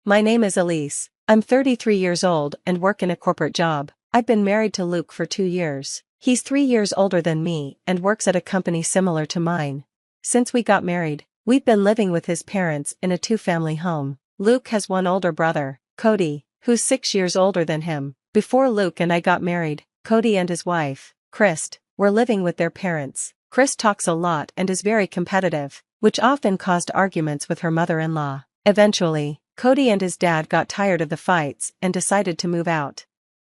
My name is Elise. I'm 33 years old and work in a corporate job. I've been married to Luke for 2 years. He's 3 years older than me and works at a company similar to mine. Since we got married, we've been living with his parents in a 2-family home. Luke has one older brother, Cody, who's 6 years older than him. Before Luke and I got married, Cody and his wife, Chris, were living with their parents. Chris talks a lot and is very competitive, which often caused arguments with her mother-in-law. Eventually, Cody and his dad got tired of the fights and decided to move out.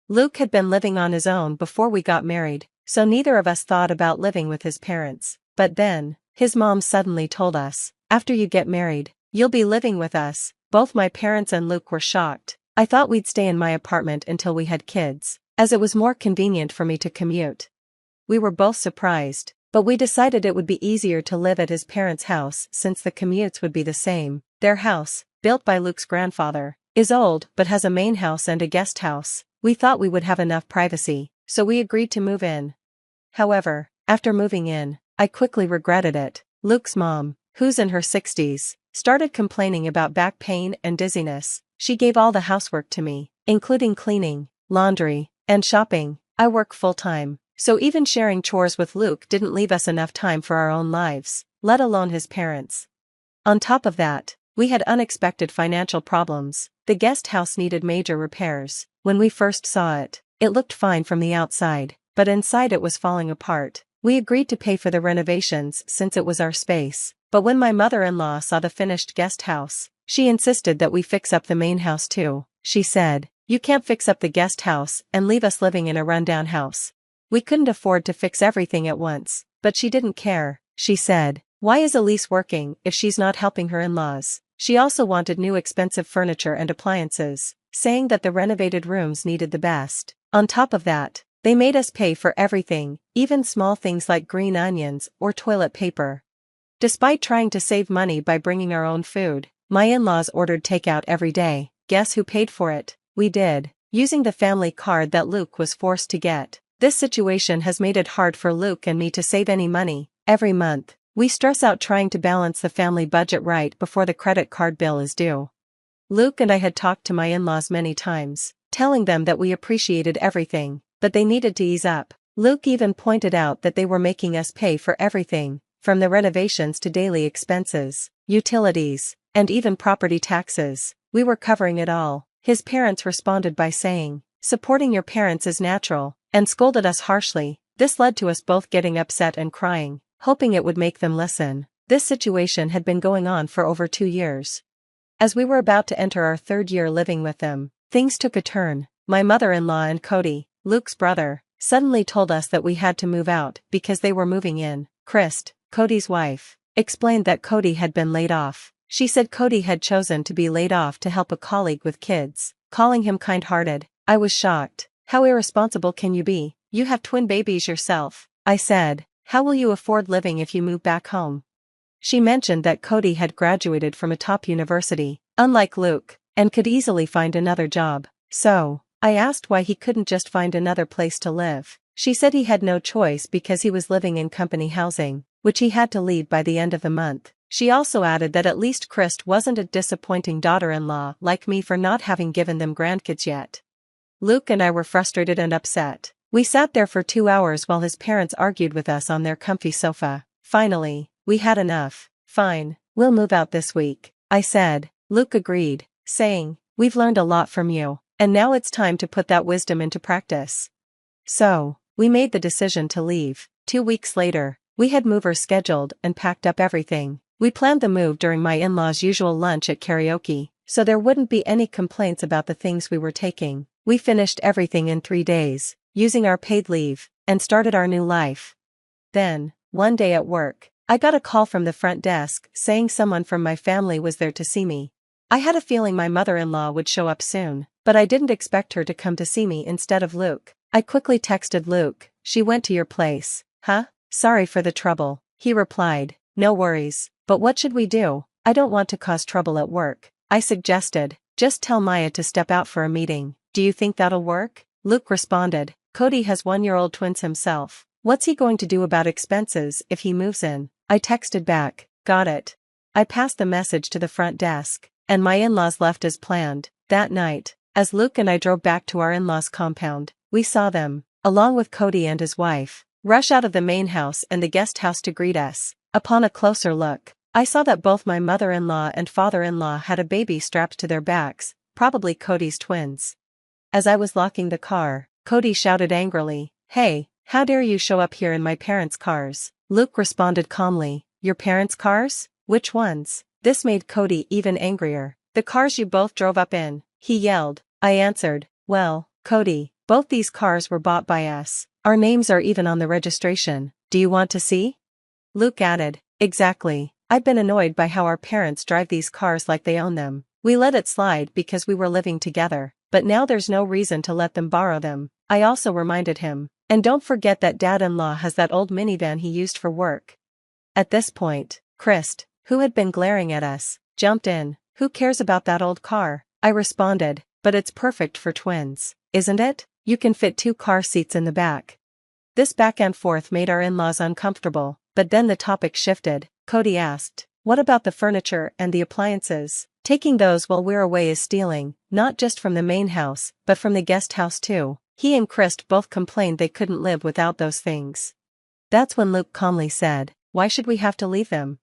Luke had been living on his own before we got married, so neither of us thought about living with his parents. But then, his mom suddenly told us, "After you get married, you'll be living with us." Both my parents and Luke were shocked. I thought we'd stay in my apartment until we had kids, as it was more convenient for me to commute. We were both surprised, but we decided it would be easier to live at his parents' house since the commutes would be the same. Their house, built by Luke's grandfather, is old but has a main house and a guest house. We thought we would have enough privacy, so we agreed to move in. However, after moving in, I quickly regretted it. Luke's mom, who's in her 60s, started complaining about back pain and dizziness. She gave all the housework to me, including cleaning, laundry, and shopping. I work full-time, so even sharing chores with Luke didn't leave us enough time for our own lives, let alone his parents. On top of that, we had unexpected financial problems. The guest house needed major repairs. When we first saw it, it looked fine from the outside, but inside it was falling apart. We agreed to pay for the renovations since it was our space, but when my mother-in-law saw the finished guest house, she insisted that we fix up the main house too. She said, "You can't fix up the guest house and leave us living in a rundown house." We couldn't afford to fix everything at once, but she didn't care. She said, "Why is Elise working if she's not helping her in-laws?" She also wanted new expensive furniture and appliances, saying that the renovated rooms needed the best. On top of that, they made us pay for everything, even small things like green onions or toilet paper. Despite trying to save money by bringing our own food, my in-laws ordered takeout every day. Guess who paid for it? We did, using the family card that Luke was forced to get. This situation has made it hard for Luke and me to save any money. Every month, we stress out trying to balance the family budget right before the credit card bill is due. Luke and I had talked to my in-laws many times, telling them that we appreciated everything, but they needed to ease up. Luke even pointed out that they were making us pay for everything, from the renovations to daily expenses, utilities, and even property taxes. We were covering it all. His parents responded by saying, "Supporting your parents is natural," and scolded us harshly. This led to us both getting upset and crying, hoping it would make them listen. This situation had been going on for over 2 years. As we were about to enter our 3rd year living with them, things took a turn. My mother-in-law and Cody, Luke's brother, suddenly told us that we had to move out because they were moving in. Chris, Cody's wife, explained that Cody had been laid off. She said Cody had chosen to be laid off to help a colleague with kids, calling him kind-hearted. I was shocked. "How irresponsible can you be? You have twin babies yourself." I said, "How will you afford living if you move back home?" She mentioned that Cody had graduated from a top university, unlike Luke, and could easily find another job. So, I asked why he couldn't just find another place to live. She said he had no choice because he was living in company housing, which he had to leave by the end of the month. She also added that at least Chris wasn't a disappointing daughter-in-law like me for not having given them grandkids yet. Luke and I were frustrated and upset. We sat there for 2 hours while his parents argued with us on their comfy sofa. Finally, we had enough. "Fine, we'll move out this week," I said. Luke agreed, saying, "We've learned a lot from you, and now it's time to put that wisdom into practice." So, we made the decision to leave. 2 weeks later, we had movers scheduled and packed up everything. We planned the move during my in-laws' usual lunch at karaoke, so there wouldn't be any complaints about the things we were taking. We finished everything in 3 days, using our paid leave, and started our new life. Then, one day at work, I got a call from the front desk saying someone from my family was there to see me. I had a feeling my mother-in-law would show up soon, but I didn't expect her to come to see me instead of Luke. I quickly texted Luke, "She went to your place." "Huh? Sorry for the trouble," he replied. "No worries, but what should we do? I don't want to cause trouble at work." I suggested, "Just tell Maya to step out for a meeting. Do you think that'll work?" Luke responded, "Cody has 1-year-old twins himself. What's he going to do about expenses if he moves in?" I texted back, "Got it." I passed the message to the front desk, and my in-laws left as planned. That night, as Luke and I drove back to our in-laws' compound, we saw them, along with Cody and his wife, rush out of the main house and the guest house to greet us. Upon a closer look, I saw that both my mother-in-law and father-in-law had a baby strapped to their backs, probably Cody's twins. As I was locking the car, Cody shouted angrily, "Hey, how dare you show up here in my parents' cars?" Luke responded calmly, "Your parents' cars? Which ones?" This made Cody even angrier. "The cars you both drove up in," he yelled. I answered, "Well, Cody, both these cars were bought by us. Our names are even on the registration. Do you want to see?" Luke added, "Exactly. I've been annoyed by how our parents drive these cars like they own them. We let it slide because we were living together, but now there's no reason to let them borrow them." I also reminded him, "And don't forget that dad-in-law has that old minivan he used for work." At this point, Christ, who had been glaring at us, jumped in. "Who cares about that old car?" I responded, "But it's perfect for twins, isn't it? You can fit 2 car seats in the back." This back and forth made our in-laws uncomfortable, but then the topic shifted. Cody asked, "What about the furniture and the appliances? Taking those while we're away is stealing, not just from the main house, but from the guest house too." He and Christ both complained they couldn't live without those things. That's when Luke calmly said, "Why should we have to leave them?"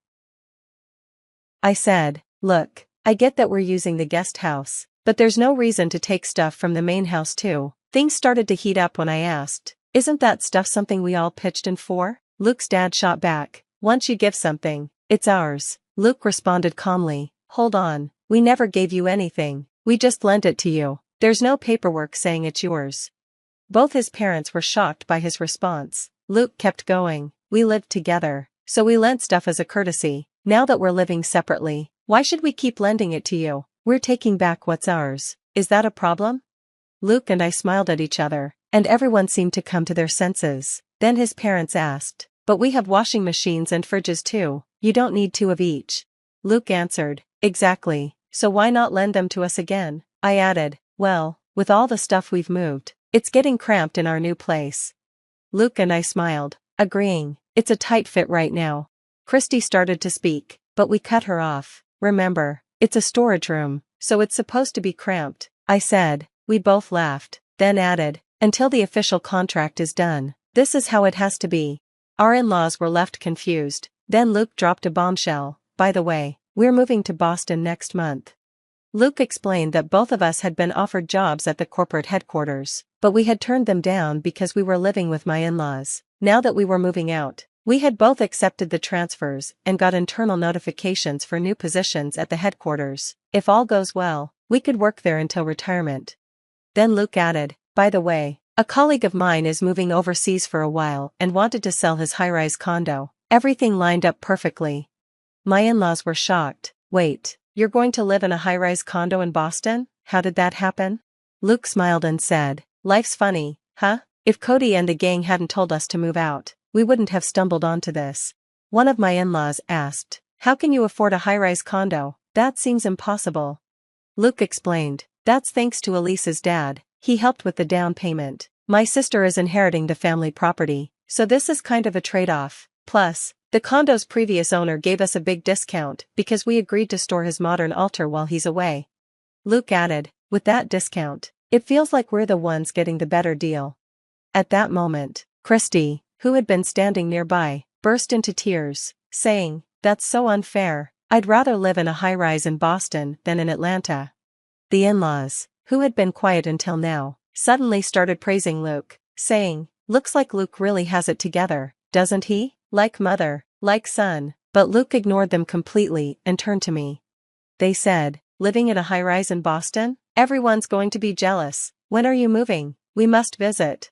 I said, "Look, I get that we're using the guest house, but there's no reason to take stuff from the main house too." Things started to heat up when I asked, "Isn't that stuff something we all pitched in for?" Luke's dad shot back, "Once you give something, it's ours." Luke responded calmly, "Hold on, we never gave you anything, we just lent it to you. There's no paperwork saying it's yours." Both his parents were shocked by his response. Luke kept going, "We lived together, so we lent stuff as a courtesy. Now that we're living separately, why should we keep lending it to you? We're taking back what's ours. Is that a problem?" Luke and I smiled at each other, and everyone seemed to come to their senses. Then his parents asked, "But we have washing machines and fridges too, you don't need 2 of each." Luke answered, "Exactly, so why not lend them to us again?" I added, "Well, with all the stuff we've moved, it's getting cramped in our new place." Luke and I smiled, agreeing, "It's a tight fit right now." Christy started to speak, but we cut her off. "Remember, it's a storage room, so it's supposed to be cramped," I said. We both laughed, then added, "Until the official contract is done, this is how it has to be." Our in-laws were left confused. Then Luke dropped a bombshell, "By the way, we're moving to Boston next month." Luke explained that both of us had been offered jobs at the corporate headquarters, but we had turned them down because we were living with my in-laws. Now that we were moving out, we had both accepted the transfers and got internal notifications for new positions at the headquarters. If all goes well, we could work there until retirement. Then Luke added, "By the way, a colleague of mine is moving overseas for a while and wanted to sell his high-rise condo." Everything lined up perfectly. My in-laws were shocked. "Wait, you're going to live in a high-rise condo in Boston? How did that happen?" Luke smiled and said, "Life's funny, huh? If Cody and the gang hadn't told us to move out, we wouldn't have stumbled onto this." One of my in-laws asked, "How can you afford a high-rise condo? That seems impossible." Luke explained, "That's thanks to Elise's dad, he helped with the down payment. My sister is inheriting the family property, so this is kind of a trade-off. Plus, the condo's previous owner gave us a big discount because we agreed to store his modern altar while he's away." Luke added, "With that discount, it feels like we're the ones getting the better deal." At that moment, Christy, who had been standing nearby, burst into tears, saying, "That's so unfair. I'd rather live in a high-rise in Boston than in Atlanta." The in-laws, who had been quiet until now, suddenly started praising Luke, saying, "Looks like Luke really has it together, doesn't he? Like mother, like son." But Luke ignored them completely and turned to me. They said, "Living in a high-rise in Boston? Everyone's going to be jealous. When are you moving? We must visit."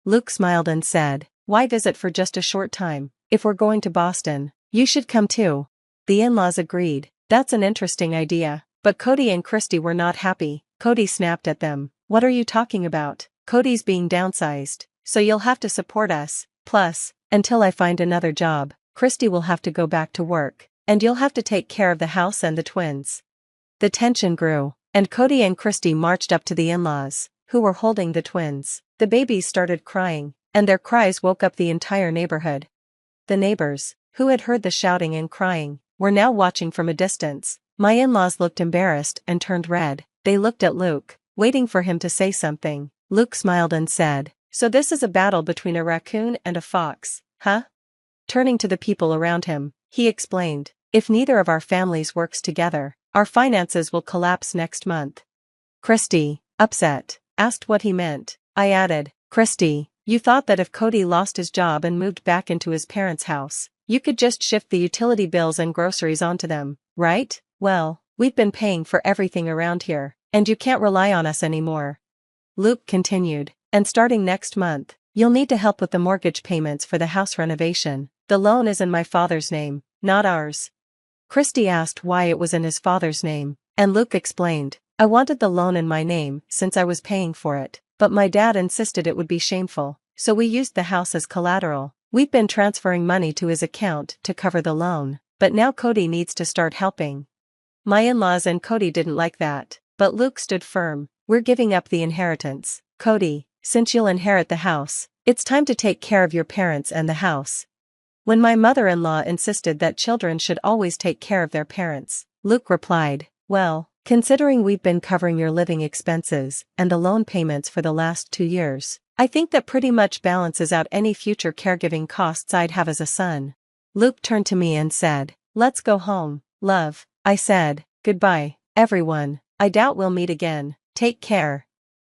Luke smiled and said, "Why visit for just a short time? If we're going to Boston, you should come too." The in-laws agreed, "That's an interesting idea." But Cody and Christy were not happy. Cody snapped at them, "What are you talking about? Cody's being downsized, so you'll have to support us. Plus, until I find another job, Christy will have to go back to work, and you'll have to take care of the house and the twins." The tension grew, and Cody and Christy marched up to the in-laws, who were holding the twins. The babies started crying, and their cries woke up the entire neighborhood. The neighbors, who had heard the shouting and crying, were now watching from a distance. My in-laws looked embarrassed and turned red. They looked at Luke, waiting for him to say something. Luke smiled and said, "So this is a battle between a raccoon and a fox, huh?" Turning to the people around him, he explained, "If neither of our families works together, our finances will collapse next month." Christy, upset, asked what he meant. I added, "Christy, you thought that if Cody lost his job and moved back into his parents' house, you could just shift the utility bills and groceries onto them, right? Well, we've been paying for everything around here, and you can't rely on us anymore." Luke continued, "And starting next month, you'll need to help with the mortgage payments for the house renovation. The loan is in my father's name, not ours." Christy asked why it was in his father's name, and Luke explained, "I wanted the loan in my name since I was paying for it, but my dad insisted it would be shameful, so we used the house as collateral. We've been transferring money to his account to cover the loan, but now Cody needs to start helping." My in-laws and Cody didn't like that, but Luke stood firm. "We're giving up the inheritance, Cody, since you'll inherit the house. It's time to take care of your parents and the house." When my mother-in-law insisted that children should always take care of their parents, Luke replied, "Well, considering we've been covering your living expenses and the loan payments for the last 2 years, I think that pretty much balances out any future caregiving costs I'd have as a son." Luke turned to me and said, "Let's go home, love." I said, "Goodbye, everyone. I doubt we'll meet again. Take care."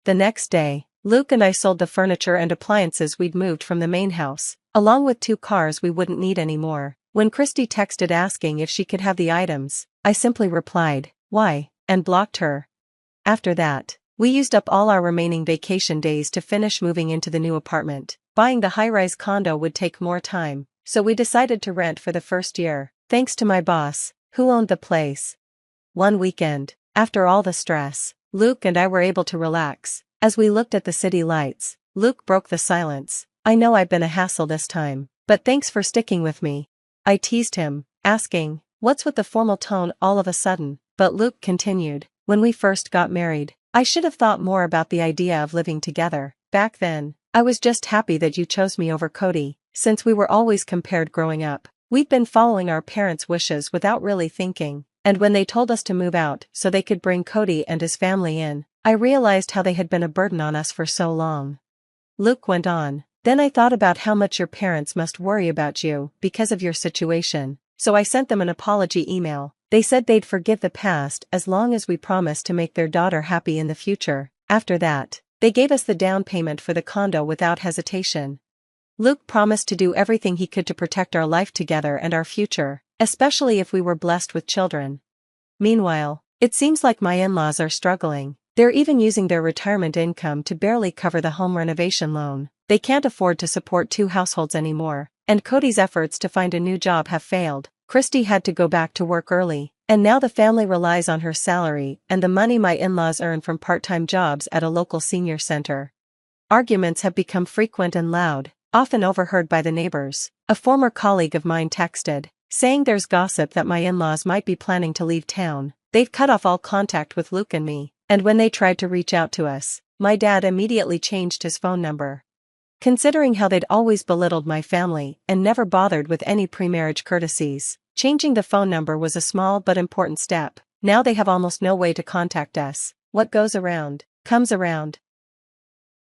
The next day, Luke and I sold the furniture and appliances we'd moved from the main house, along with 2 cars we wouldn't need anymore. When Christy texted asking if she could have the items, I simply replied, "Why?" and blocked her. After that, we used up all our remaining vacation days to finish moving into the new apartment. Buying the high-rise condo would take more time, so we decided to rent for the first year, thanks to my boss, who owned the place. One weekend, after all the stress, Luke and I were able to relax. As we looked at the city lights, Luke broke the silence. "I know I've been a hassle this time, but thanks for sticking with me." I teased him, asking, "What's with the formal tone all of a sudden?" But Luke continued, "When we first got married, I should have thought more about the idea of living together. Back then, I was just happy that you chose me over Cody, since we were always compared growing up. We'd been following our parents' wishes without really thinking, and when they told us to move out so they could bring Cody and his family in, I realized how they had been a burden on us for so long." Luke went on, "Then I thought about how much your parents must worry about you because of your situation, so I sent them an apology email. They said they'd forgive the past as long as we promised to make their daughter happy in the future. After that, they gave us the down payment for the condo without hesitation." Luke promised to do everything he could to protect our life together and our future, especially if we were blessed with children. Meanwhile, it seems like my in-laws are struggling. They're even using their retirement income to barely cover the home renovation loan. They can't afford to support 2 households anymore, and Cody's efforts to find a new job have failed. Christy had to go back to work early, and now the family relies on her salary and the money my in-laws earn from part-time jobs at a local senior center. Arguments have become frequent and loud, often overheard by the neighbors. A former colleague of mine texted, saying there's gossip that my in-laws might be planning to leave town. They've cut off all contact with Luke and me, and when they tried to reach out to us, my dad immediately changed his phone number. Considering how they'd always belittled my family and never bothered with any pre-marriage courtesies, changing the phone number was a small but important step. Now they have almost no way to contact us. What goes around, comes around.